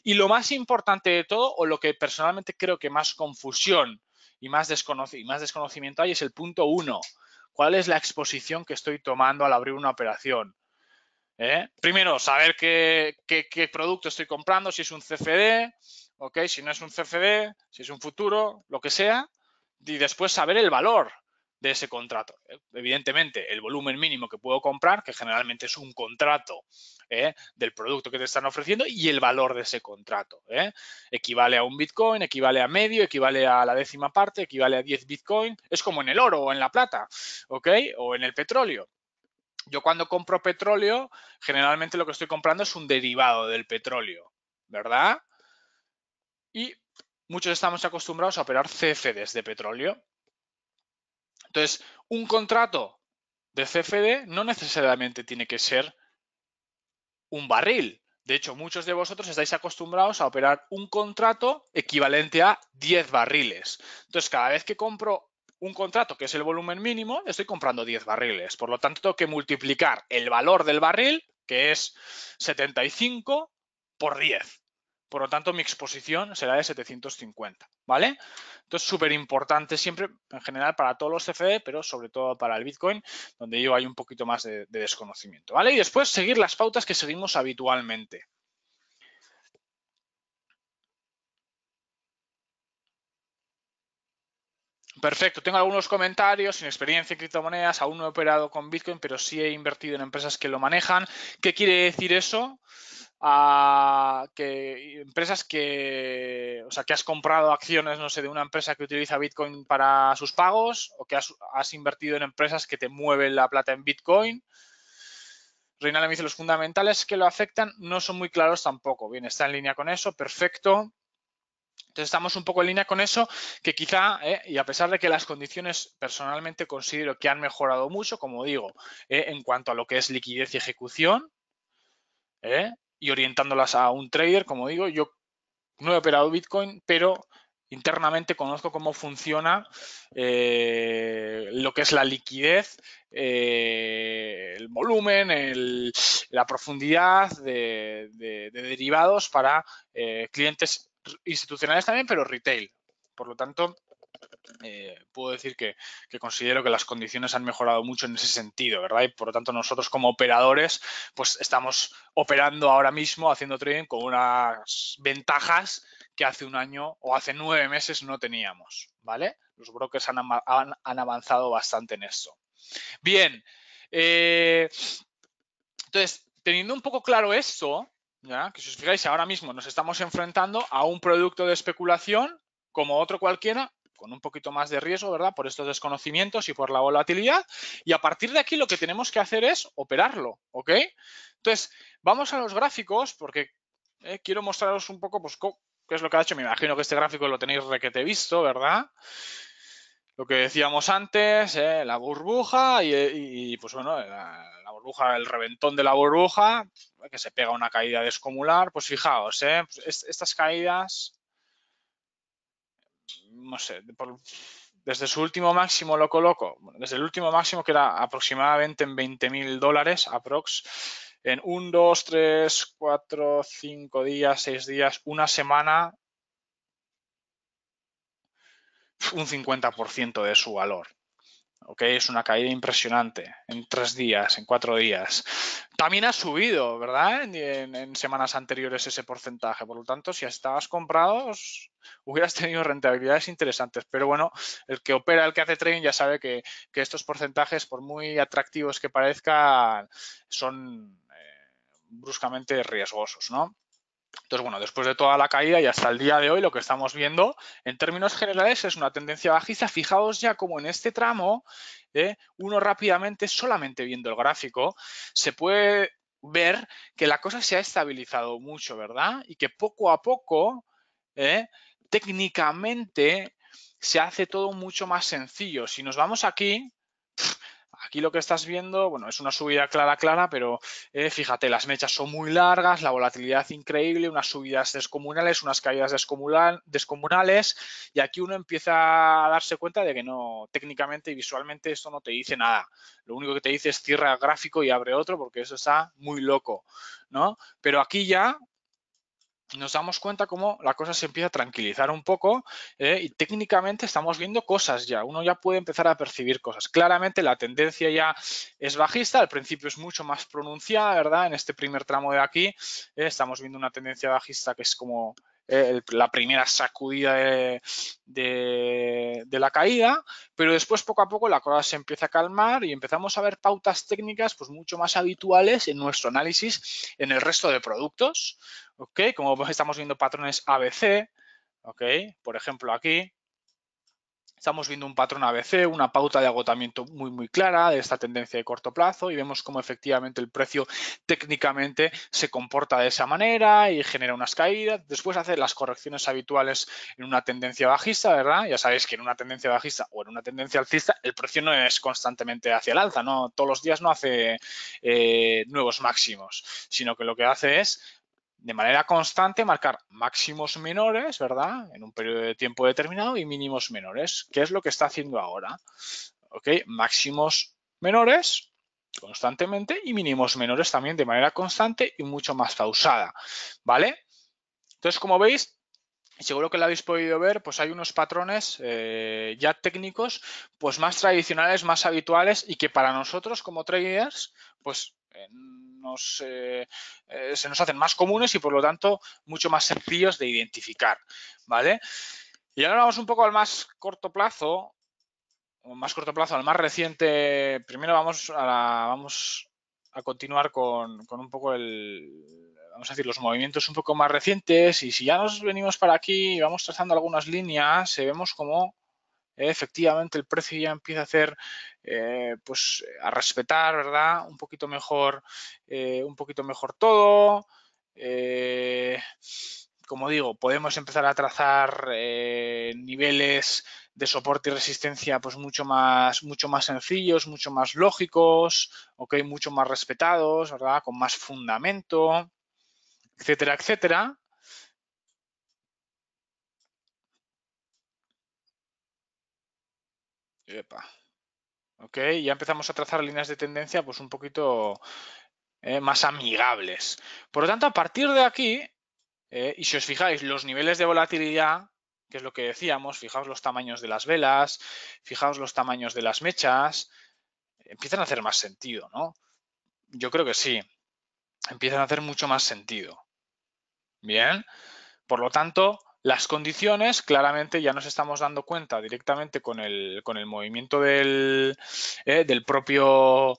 Y lo más importante de todo, o lo que personalmente creo que más confusión y más desconocimiento hay, es el punto 1. ¿Cuál es la exposición que estoy tomando al abrir una operación? Primero, saber qué producto estoy comprando, si es un CFD, ¿ok? Si no es un CFD, si es un futuro, lo que sea. Y después saber el valor de ese contrato. Evidentemente, el volumen mínimo que puedo comprar, que generalmente es un contrato del producto que te están ofreciendo, y el valor de ese contrato. Equivale a un Bitcoin, equivale a medio, equivale a la décima parte, equivale a 10 Bitcoin. Es como en el oro o en la plata, ¿ok? O en el petróleo. Yo cuando compro petróleo, generalmente lo que estoy comprando es un derivado del petróleo, ¿verdad? Y muchos estamos acostumbrados a operar CFDs de petróleo. Entonces, un contrato de CFD no necesariamente tiene que ser un barril De hecho, muchos de vosotros estáis acostumbrados a operar un contrato equivalente a 10 barriles. Entonces, cada vez que compro un contrato que es el volumen mínimo, estoy comprando 10 barriles. Por lo tanto, tengo que multiplicar el valor del barril, que es 75, por 10. Por lo tanto, mi exposición será de 750, ¿vale? Entonces, súper importante siempre, en general, para todos los CFD, pero sobre todo para el Bitcoin, donde yo hay un poquito más de desconocimiento, ¿vale? Y después, seguir las pautas que seguimos habitualmente. Perfecto, tengo algunos comentarios, sin experiencia en criptomonedas, aún no he operado con Bitcoin, pero sí he invertido en empresas que lo manejan. ¿Qué quiere decir eso? Que empresas que, o sea, que has comprado acciones, no sé, de una empresa que utiliza Bitcoin para sus pagos o que has invertido en empresas que te mueven la plata en Bitcoin. Reinaldo me dice, los fundamentales que lo afectan no son muy claros tampoco. Bien, está en línea con eso, perfecto. Entonces estamos un poco en línea con eso, que quizá, y a pesar de que las condiciones personalmente considero que han mejorado mucho, como digo, en cuanto a lo que es liquidez y ejecución, y orientándolas a un trader, como digo, yo no he operado Bitcoin, pero internamente conozco cómo funciona lo que es la liquidez, el volumen, la profundidad de derivados para clientes institucionales también, pero retail. Por lo tanto, puedo decir que considero que las condiciones han mejorado mucho en ese sentido, ¿verdad? Y por lo tanto nosotros como operadores pues estamos operando ahora mismo, haciendo trading con unas ventajas que hace un año o hace 9 meses no teníamos, ¿vale? Los brokers han avanzado bastante en esto. Bien, entonces, teniendo un poco claro esto, ¿ya? Que si os fijáis, ahora mismo nos estamos enfrentando a un producto de especulación como otro cualquiera, con un poquito más de riesgo, ¿verdad? Por estos desconocimientos y por la volatilidad. Y a partir de aquí lo que tenemos que hacer es operarlo, ¿ok? Entonces, vamos a los gráficos porque quiero mostraros un poco, pues, qué es lo que ha hecho. Me imagino que este gráfico lo tenéis requete visto, ¿verdad? Lo que decíamos antes, la burbuja pues bueno, la burbuja, el reventón de la burbuja, que se pega una caída descomunal, pues fijaos, pues estas caídas, no sé, desde su último máximo lo coloco, bueno, desde el último máximo que era aproximadamente en $20.000 aprox, en 1, 2, 3, 4, 5 días, 6 días, una semana, un 50% de su valor. ¿Ok? Es una caída impresionante en 3 días, en 4 días. También ha subido, ¿verdad? En semanas anteriores ese porcentaje. Por lo tanto, si estabas comprado, hubieras tenido rentabilidades interesantes. Pero bueno, el que opera, el que hace trading, ya sabe que estos porcentajes, por muy atractivos que parezcan, son bruscamente riesgosos, ¿no? Entonces, bueno, después de toda la caída y hasta el día de hoy, lo que estamos viendo en términos generales es una tendencia bajista. Fijaos ya como en este tramo, uno rápidamente, solamente viendo el gráfico, se puede ver que la cosa se ha estabilizado mucho, ¿verdad? Y que poco a poco, técnicamente, se hace todo mucho más sencillo. Si nos vamos aquí, aquí lo que estás viendo, bueno, es una subida clara, pero fíjate, las mechas son muy largas, la volatilidad increíble, unas subidas descomunales, unas caídas descomunales, y aquí uno empieza a darse cuenta de que no, técnicamente y visualmente esto no te dice nada. Lo único que te dice es cierra el gráfico y abre otro, porque eso está muy loco, ¿no? Pero aquí ya nos damos cuenta cómo la cosa se empieza a tranquilizar un poco, y técnicamente estamos viendo cosas ya. Uno ya puede empezar a percibir cosas. Claramente la tendencia ya es bajista, al principio es mucho más pronunciada, ¿verdad? En este primer tramo de aquí estamos viendo una tendencia bajista que es como la primera sacudida de la caída, pero después poco a poco la cosa se empieza a calmar y empezamos a ver pautas técnicas pues mucho más habituales en nuestro análisis en el resto de productos. ¿Ok? Como estamos viendo patrones ABC, ¿ok? Por ejemplo, aquí estamos viendo un patrón ABC, una pauta de agotamiento muy clara de esta tendencia de corto plazo y vemos cómo efectivamente el precio técnicamente se comporta de esa manera y genera unas caídas. Después hace las correcciones habituales en una tendencia bajista, ¿verdad? Ya sabéis que en una tendencia bajista o en una tendencia alcista el precio no es constantemente hacia el alza, ¿no? Todos los días no hace nuevos máximos, sino que lo que hace es de manera constante marcar máximos menores, ¿verdad? En un periodo de tiempo determinado y mínimos menores, que es lo que está haciendo ahora. ¿Ok? Máximos menores constantemente y mínimos menores también de manera constante y mucho más pausada, ¿vale? Entonces, como veis, seguro que lo habéis podido ver, pues hay unos patrones ya técnicos, pues más tradicionales, más habituales y que para nosotros como traders, pues se nos hacen más comunes y por lo tanto mucho más sencillos de identificar, ¿vale? Y ahora vamos un poco al más corto plazo, al más reciente. Primero vamos a continuar con un poco vamos a decir, los movimientos un poco más recientes, y si ya nos venimos para aquí y vamos trazando algunas líneas, vemos como efectivamente el precio ya empieza a hacer, pues a respetar, ¿verdad? Un poquito mejor todo. Como digo, podemos empezar a trazar niveles de soporte y resistencia pues mucho más sencillos, mucho más lógicos, ¿ok? Mucho más respetados, ¿verdad? Con más fundamento, etcétera, etcétera. Epa. ¿Ok? Ya empezamos a trazar líneas de tendencia pues un poquito más amigables. Por lo tanto, a partir de aquí, y si os fijáis, los niveles de volatilidad, que es lo que decíamos, fijaos los tamaños de las velas, fijaos los tamaños de las mechas, empiezan a hacer más sentido, ¿no? Yo creo que sí, empiezan a hacer mucho más sentido. Bien, por lo tanto, las condiciones claramente ya nos estamos dando cuenta directamente con el movimiento del propio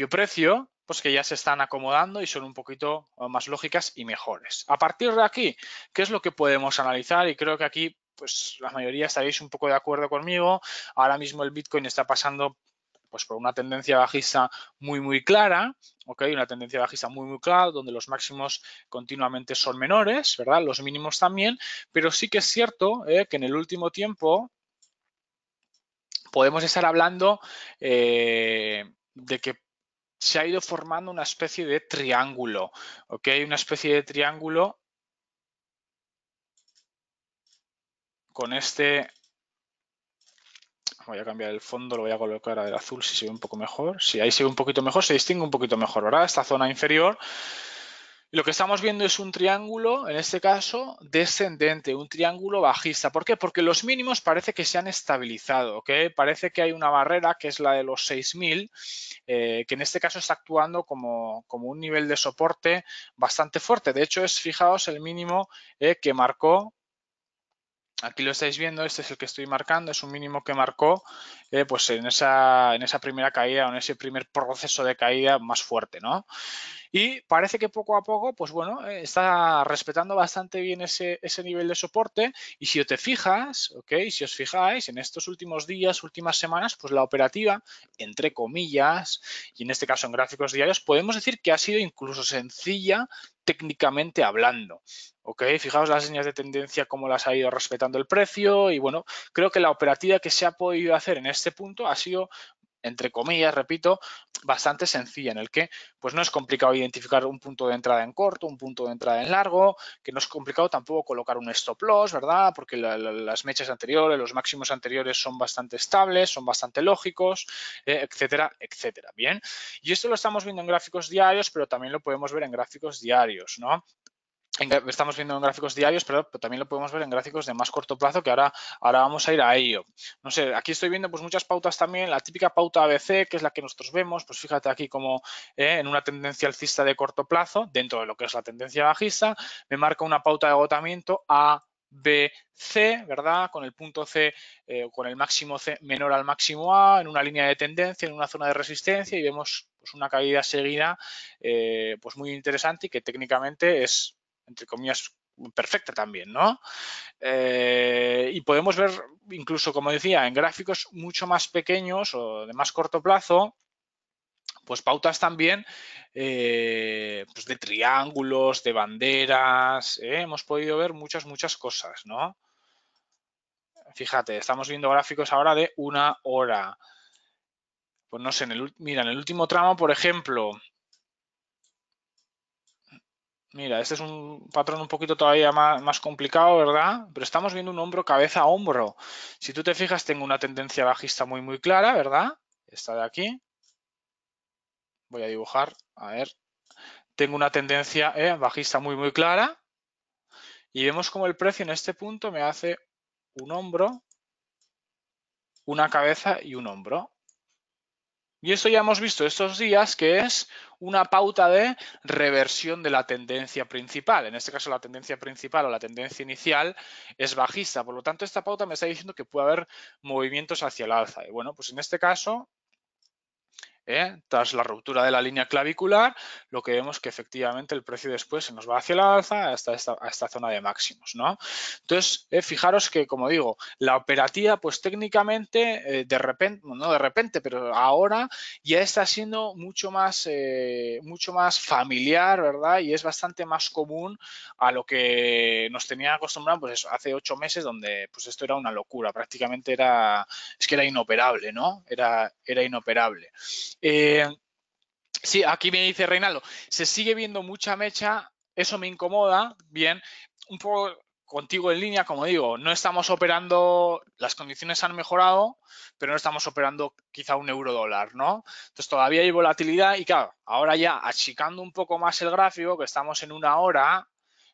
precio, pues que ya se están acomodando y son un poquito más lógicas y mejores. A partir de aquí, ¿qué es lo que podemos analizar? Y creo que aquí, pues la mayoría estaréis un poco de acuerdo conmigo. Ahora mismo el Bitcoin está pasando pues por una tendencia bajista muy clara, ¿ok? Una tendencia bajista muy clara, donde los máximos continuamente son menores, ¿verdad? Los mínimos también, pero sí que es cierto que en el último tiempo podemos estar hablando de que se ha ido formando una especie de triángulo, ¿ok? Una especie de triángulo con este. Voy a cambiar el fondo, lo voy a colocar al azul si se ve un poco mejor. Sí, ahí se ve un poquito mejor, se distingue un poquito mejor, ¿verdad? Esta zona inferior. Lo que estamos viendo es un triángulo, en este caso, descendente, un triángulo bajista. ¿Por qué? Porque los mínimos parece que se han estabilizado, ¿ok? Parece que hay una barrera que es la de los 6.000, que en este caso está actuando como un nivel de soporte bastante fuerte. De hecho, fijaos, el mínimo que marcó. Aquí lo estáis viendo, este es el que estoy marcando, es un mínimo que marcó pues en esa primera caída o en ese primer proceso de caída más fuerte, ¿no? Y parece que poco a poco, pues bueno, está respetando bastante bien ese nivel de soporte. Y si te fijas, ¿ok? Si os fijáis, en estos últimos días, últimas semanas, pues la operativa, entre comillas, y en este caso en gráficos diarios, podemos decir que ha sido incluso sencilla técnicamente hablando. ¿Ok? Fijaos las líneas de tendencia, cómo las ha ido respetando el precio. Y bueno, creo que la operativa que se ha podido hacer en este punto ha sido, entre comillas, repito, bastante sencilla, en el que pues no es complicado identificar un punto de entrada en corto, un punto de entrada en largo, que no es complicado tampoco colocar un stop loss, ¿verdad? Porque las mechas anteriores, los máximos anteriores son bastante estables, son bastante lógicos, etcétera, etcétera. Bien, y esto lo estamos viendo en gráficos diarios, pero también lo podemos ver en gráficos diarios, ¿no? Estamos viendo en gráficos diarios, pero también lo podemos ver en gráficos de más corto plazo, que ahora vamos a ir a ello. No sé, aquí estoy viendo pues muchas pautas también, la típica pauta ABC, que es la que nosotros vemos, pues fíjate aquí como en una tendencia alcista de corto plazo, dentro de lo que es la tendencia bajista, me marca una pauta de agotamiento A, B, C, ¿verdad? Con el punto C, con el máximo C menor al máximo A, en una línea de tendencia, en una zona de resistencia, y vemos pues una caída seguida pues muy interesante y que técnicamente es, entre comillas, perfecta también, ¿no? Y podemos ver, incluso, como decía, en gráficos mucho más pequeños o de más corto plazo, pues pautas también pues de triángulos, de banderas, hemos podido ver muchas cosas, ¿no? Fíjate, estamos viendo gráficos ahora de 1 hora. Pues no sé, mira, en el último tramo, por ejemplo, Mira, este es un patrón un poquito todavía más complicado, ¿verdad? Pero estamos viendo un hombro, cabeza, hombro. Si tú te fijas, tengo una tendencia bajista muy clara, ¿verdad? Esta de aquí. Voy a dibujar, a ver. Tengo una tendencia bajista muy clara. Y vemos como el precio en este punto me hace un hombro, una cabeza y un hombro. Y esto ya hemos visto estos días que es una pauta de reversión de la tendencia principal. En este caso la tendencia principal o la tendencia inicial es bajista. Por lo tanto, esta pauta me está diciendo que puede haber movimientos hacia el alza. Y bueno, pues en este caso, tras la ruptura de la línea clavicular, lo que vemos que efectivamente el precio después se nos va hacia la alza hasta esta zona de máximos, ¿no? Entonces, fijaros que, como digo, la operativa, pues técnicamente, de repente, no de repente, pero ahora ya está siendo mucho más familiar, ¿verdad? Y es bastante más común a lo que nos tenía acostumbrado, pues eso, hace 8 meses, donde pues esto era una locura, prácticamente es que era inoperable, ¿no? Era inoperable. Eh, sí, aquí me dice Reinaldo, se sigue viendo mucha mecha, eso me incomoda, bien, un poco contigo en línea, como digo, no estamos operando, las condiciones han mejorado, pero no estamos operando quizá un euro dólar, ¿no? Entonces todavía hay volatilidad y claro, ahora ya achicando un poco más el gráfico, que estamos en una hora,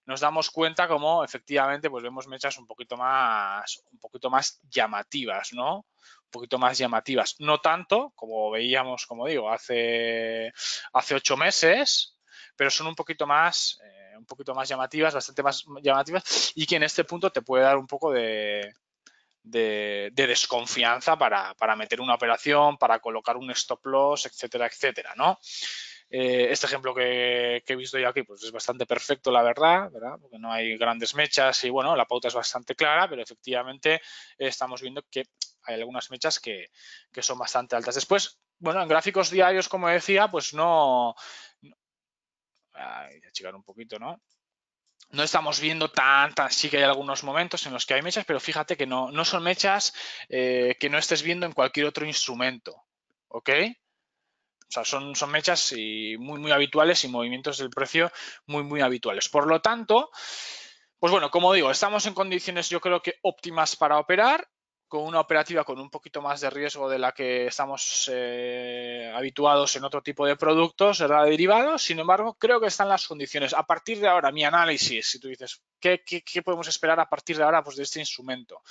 nos damos cuenta como efectivamente pues vemos mechas un poquito más llamativas, ¿no? Un poquito más llamativas. No tanto como veíamos, como digo, hace 8 meses, pero son un poquito más llamativas, bastante más llamativas, y que en este punto te puede dar un poco de desconfianza para meter una operación, para colocar un stop loss, etcétera, etcétera, ¿no? Este ejemplo que he visto yo aquí pues es bastante perfecto, la verdad, porque no hay grandes mechas y bueno, la pauta es bastante clara, pero efectivamente estamos viendo que hay algunas mechas que son bastante altas. Después, bueno, en gráficos diarios, como decía, pues no... Voy a achicar un poquito, ¿no? No estamos viendo sí que hay algunos momentos en los que hay mechas, pero fíjate que no son mechas que no estés viendo en cualquier otro instrumento, ¿ok? O sea, son mechas muy habituales y movimientos del precio muy habituales. Por lo tanto, pues bueno, como digo, estamos en condiciones yo creo que óptimas para operar, con una operativa con un poquito más de riesgo de la que estamos habituados en otro tipo de productos, ¿verdad? Derivados. Sin embargo, creo que están las condiciones. A partir de ahora, mi análisis, si tú dices, ¿qué podemos esperar a partir de ahora pues, de este instrumento?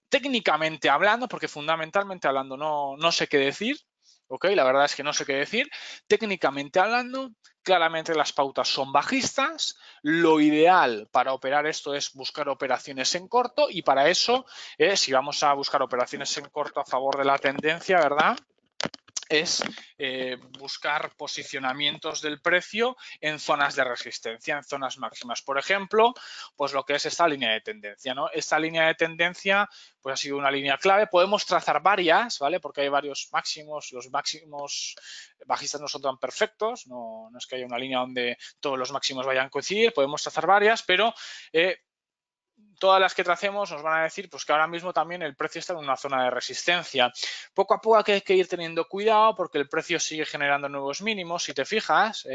Técnicamente hablando, porque fundamentalmente hablando no sé qué decir, ¿ok? La verdad es que no sé qué decir. Técnicamente hablando, claramente las pautas son bajistas. Lo ideal para operar esto es buscar operaciones en corto y para eso, si vamos a buscar operaciones en corto a favor de la tendencia, ¿verdad? Es buscar posicionamientos del precio en zonas de resistencia, en zonas máximas. Por ejemplo, pues lo que es esta línea de tendencia, ¿no? Esta línea de tendencia pues ha sido una línea clave. Podemos trazar varias, ¿vale? Porque hay varios máximos. Los máximos bajistas no son tan perfectos. No es que haya una línea donde todos los máximos vayan a coincidir. Podemos trazar varias, pero todas las que tracemos nos van a decir pues que ahora mismo también el precio está en una zona de resistencia. Poco a poco hay que ir teniendo cuidado porque el precio sigue generando nuevos mínimos. Si te fijas,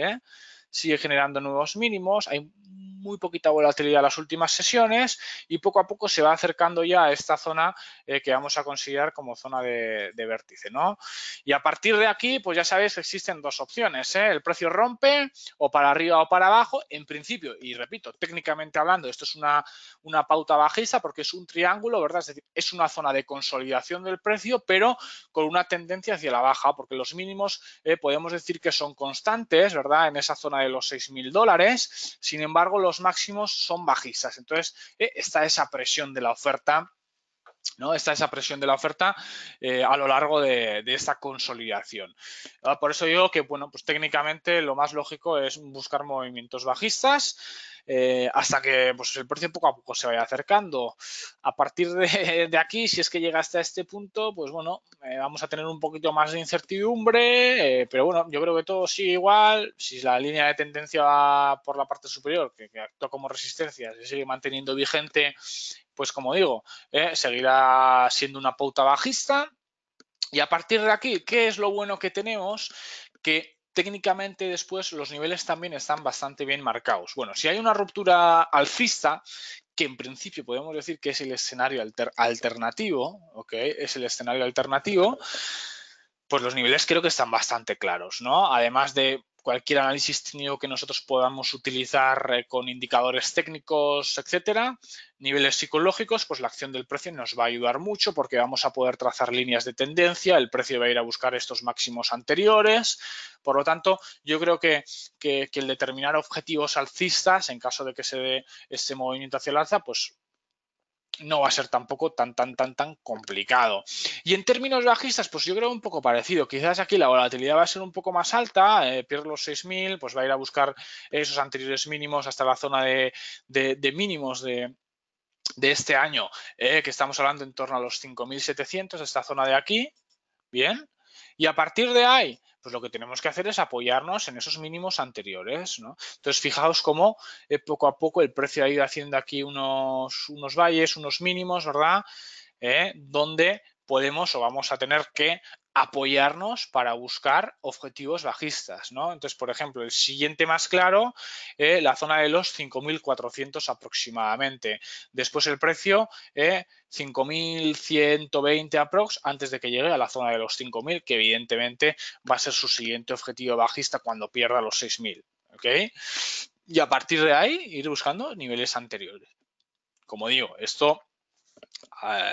sigue generando nuevos mínimos. Hay muy poquita volatilidad en las últimas sesiones y poco a poco se va acercando ya a esta zona que vamos a considerar como zona de vértice, ¿no? Y a partir de aquí, pues ya sabéis que existen dos opciones, ¿eh? El precio rompe o para arriba o para abajo, en principio, y repito, técnicamente hablando, esto es una pauta bajista porque es un triángulo, ¿verdad? Es decir, es una zona de consolidación del precio, pero con una tendencia hacia la baja, porque los mínimos podemos decir que son constantes, ¿verdad? En esa zona de los $6.000. Sin embargo, los máximos son bajistas. Entonces, está esa presión de la oferta, ¿no? Está esa presión de la oferta a lo largo de esta consolidación. Por eso digo que, bueno, pues técnicamente lo más lógico es buscar movimientos bajistas hasta que pues, el precio poco a poco se vaya acercando. A partir de aquí, si es que llega hasta este punto, pues bueno, vamos a tener un poquito más de incertidumbre, pero bueno, yo creo que todo sigue igual. Si la línea de tendencia va por la parte superior, que actúa como resistencia, se sigue manteniendo vigente, pues como digo, seguirá siendo una pauta bajista. Y a partir de aquí, ¿qué es lo bueno que tenemos? Que técnicamente después los niveles también están bastante bien marcados. Bueno, si hay una ruptura alcista, que en principio podemos decir que es el escenario alternativo, ¿ok? Es el escenario alternativo, pues los niveles creo que están bastante claros, ¿no? Además de cualquier análisis técnico que nosotros podamos utilizar con indicadores técnicos, etcétera, niveles psicológicos, pues la acción del precio nos va a ayudar mucho porque vamos a poder trazar líneas de tendencia, el precio va a ir a buscar estos máximos anteriores, por lo tanto, yo creo que el determinar objetivos alcistas, en caso de que se dé este movimiento hacia el alza, pues no va a ser tampoco tan complicado. Y en términos bajistas, pues yo creo un poco parecido. Quizás aquí la volatilidad va a ser un poco más alta, pierde los 6.000, pues va a ir a buscar esos anteriores mínimos hasta la zona de mínimos de este año, que estamos hablando en torno a los 5.700, esta zona de aquí, bien. Y a partir de ahí, pues lo que tenemos que hacer es apoyarnos en esos mínimos anteriores, ¿no? Entonces, fijaos cómo poco a poco el precio ha ido haciendo aquí unos valles, unos mínimos, ¿verdad? Donde podemos o vamos a tener que apoyarnos para buscar objetivos bajistas, ¿no? Entonces, por ejemplo, el siguiente más claro, la zona de los 5.400 aproximadamente. Después el precio, 5.120 aprox antes de que llegue a la zona de los 5.000, que evidentemente va a ser su siguiente objetivo bajista cuando pierda los 6.000, ¿ok? Y a partir de ahí ir buscando niveles anteriores. Como digo, esto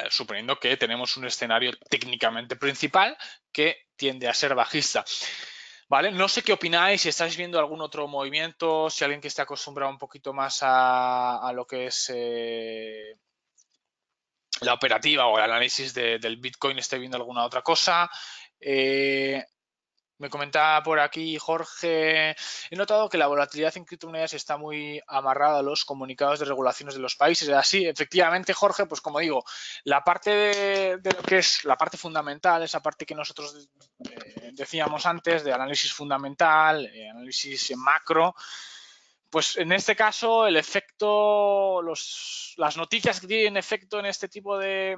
suponiendo que tenemos un escenario técnicamente principal que tiende a ser bajista. ¿Vale? No sé qué opináis, si estáis viendo algún otro movimiento, si alguien que esté acostumbrado un poquito más a lo que es la operativa o el análisis del Bitcoin esté viendo alguna otra cosa. Me comentaba por aquí Jorge, he notado que la volatilidad en criptomonedas está muy amarrada a los comunicados de regulaciones de los países. Así, efectivamente, Jorge, pues como digo, la parte de lo que es la parte fundamental, esa parte que nosotros decíamos antes de análisis fundamental, análisis macro, pues en este caso el efecto, las noticias que tienen efecto en este tipo de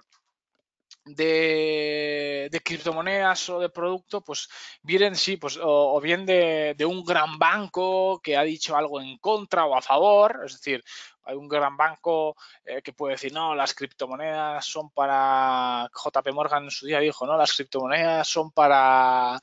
criptomonedas o de producto, pues vienen sí, pues o bien de un gran banco que ha dicho algo en contra o a favor, es decir, hay un gran banco que puede decir, no, las criptomonedas son para, JP Morgan en su día dijo, no, las criptomonedas son para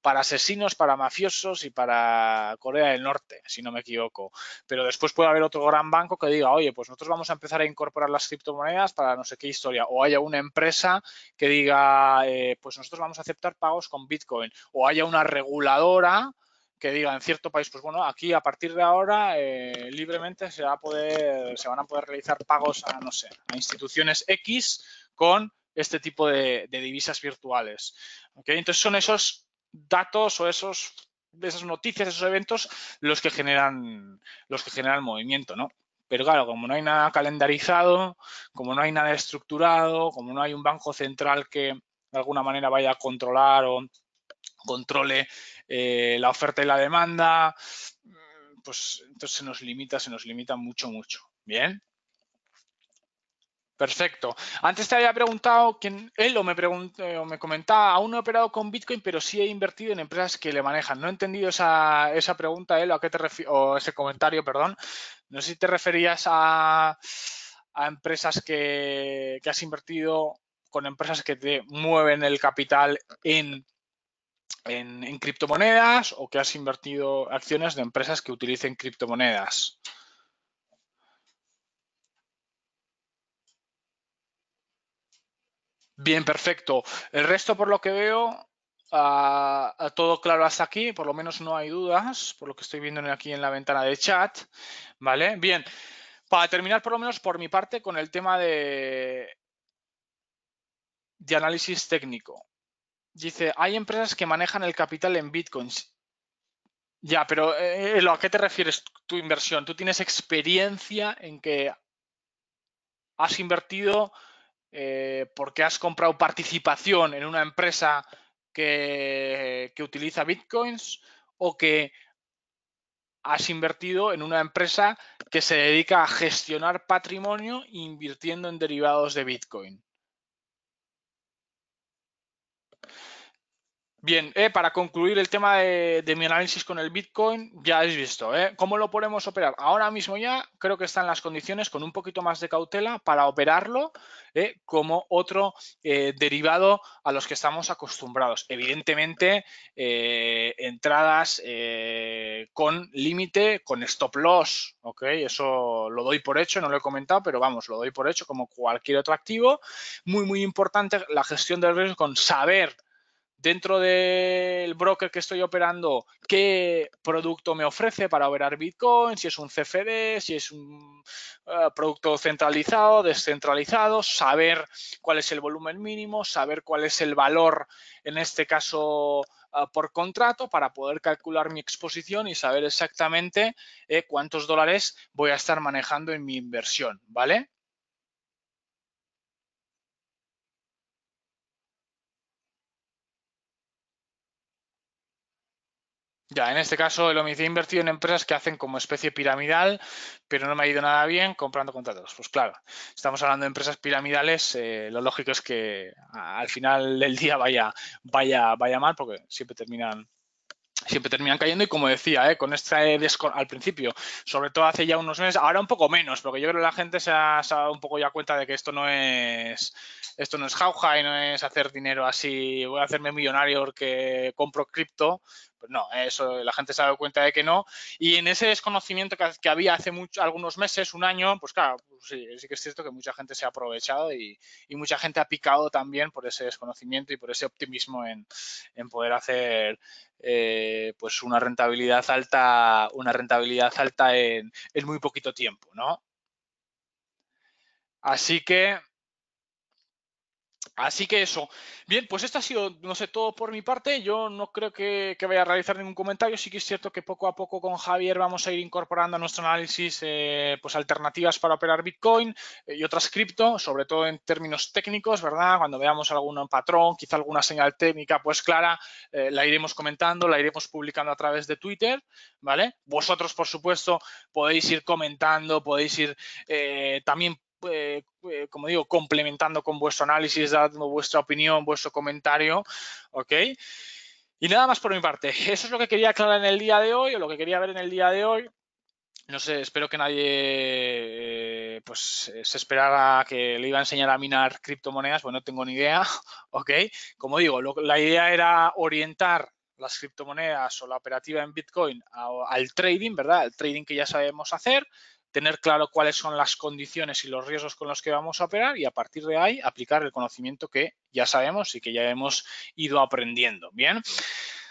asesinos, para mafiosos y para Corea del Norte, si no me equivoco. Pero después puede haber otro gran banco que diga, oye, pues nosotros vamos a empezar a incorporar las criptomonedas para no sé qué historia. O haya una empresa que diga, pues nosotros vamos a aceptar pagos con Bitcoin. O haya una reguladora que diga en cierto país, pues bueno, aquí a partir de ahora libremente se van a poder realizar pagos a, no sé, a instituciones X con este tipo de divisas virtuales. ¿Okay? Entonces son esos datos o esas noticias, esos eventos los que generan movimiento, ¿no? Pero claro, como no hay nada calendarizado, como no hay nada estructurado, como no hay un banco central que de alguna manera vaya a controlar o controle la oferta y la demanda, pues entonces se nos limita mucho. Bien. Perfecto. Antes te había preguntado quién él o me comentaba, aún no he operado con Bitcoin, pero sí he invertido en empresas que le manejan. No he entendido esa pregunta, él, o a qué te o ese comentario, perdón. No sé si te referías a empresas que has invertido con empresas que te mueven el capital en criptomonedas o que has invertido acciones de empresas que utilicen criptomonedas. Bien, perfecto. El resto, por lo que veo, todo claro hasta aquí. Por lo menos no hay dudas, por lo que estoy viendo aquí en la ventana de chat. ¿Vale? Bien. Para terminar, por lo menos por mi parte, con el tema de análisis técnico. Dice, hay empresas que manejan el capital en bitcoins. Ya, pero ¿a qué te refieres tu inversión? ¿Tú tienes experiencia en que has invertido porque has comprado participación en una empresa que utiliza bitcoins o que has invertido en una empresa que se dedica a gestionar patrimonio invirtiendo en derivados de bitcoin? Bien, para concluir el tema de mi análisis con el Bitcoin, ya habéis visto, ¿cómo lo podemos operar? Ahora mismo ya creo que están las condiciones con un poquito más de cautela para operarlo como otro derivado a los que estamos acostumbrados. Evidentemente, entradas con límite, con stop loss, ¿ok? Eso lo doy por hecho, no lo he comentado, pero vamos, lo doy por hecho como cualquier otro activo. Muy, muy importante la gestión del riesgo con saber dentro del broker que estoy operando qué producto me ofrece para operar Bitcoin, si es un CFD, si es un producto centralizado, descentralizado, saber cuál es el volumen mínimo, saber cuál es el valor, en este caso por contrato, para poder calcular mi exposición y saber exactamente cuántos dólares voy a estar manejando en mi inversión, ¿vale? Ya, en este caso el homicidio invertido en empresas que hacen como especie piramidal, pero no me ha ido nada bien comprando contratos. Pues claro, estamos hablando de empresas piramidales, lo lógico es que al final del día vaya mal porque siempre terminan cayendo y como decía, con este al principio, sobre todo hace ya unos meses, ahora un poco menos, porque yo creo que la gente se ha dado un poco ya cuenta de que esto no es jauja y no es hacer dinero así, voy a hacerme millonario porque compro cripto. Pues no, eso la gente se ha dado cuenta de que no. Y en ese desconocimiento que había hace algunos meses, un año, pues claro, pues sí que es cierto que mucha gente se ha aprovechado y mucha gente ha picado también por ese desconocimiento y por ese optimismo en poder hacer pues una rentabilidad alta en muy poquito tiempo, ¿no? Así que Así que eso. Bien, pues esto ha sido, no sé, todo por mi parte. Yo no creo que vaya a realizar ningún comentario. Sí que es cierto que poco a poco con Javier vamos a ir incorporando a nuestro análisis pues alternativas para operar Bitcoin y otras cripto, sobre todo en términos técnicos, ¿verdad? Cuando veamos algún patrón, quizá alguna señal técnica pues clara, la iremos comentando, la iremos publicando a través de Twitter, ¿vale? Vosotros, por supuesto, podéis ir comentando, podéis ir también como digo, complementando con vuestro análisis, dando vuestra opinión, vuestro comentario, ¿ok? Y nada más por mi parte. Eso es lo que quería aclarar en el día de hoy, o lo que quería ver en el día de hoy. No sé, espero que nadie se esperara que le iba a enseñar a minar criptomonedas, pues no tengo ni idea, ¿ok? Como digo, la idea era orientar las criptomonedas o la operativa en Bitcoin al trading, ¿verdad? Al trading que ya sabemos hacer, tener claro cuáles son las condiciones y los riesgos con los que vamos a operar y a partir de ahí aplicar el conocimiento que ya sabemos y que ya hemos ido aprendiendo. Bien.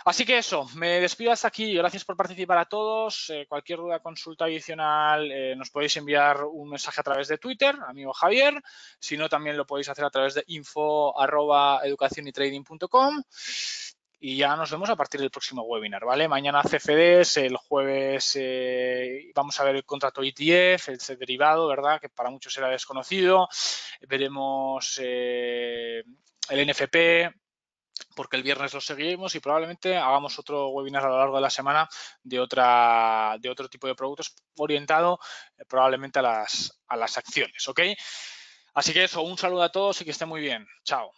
Así que eso, me despido hasta aquí. Gracias por participar a todos. Cualquier duda, consulta adicional, nos podéis enviar un mensaje a través de Twitter, amigo Javier. Si no, también lo podéis hacer a través de info@educacionytrading.com. Y ya nos vemos a partir del próximo webinar, ¿vale? Mañana CFDs, el jueves vamos a ver el contrato ETF, el derivado, ¿verdad? Que para muchos era desconocido. Veremos el NFP, porque el viernes lo seguimos y probablemente hagamos otro webinar a lo largo de la semana de otro tipo de productos orientado probablemente a las acciones, ¿ok? Así que eso, un saludo a todos y que estén muy bien. Chao.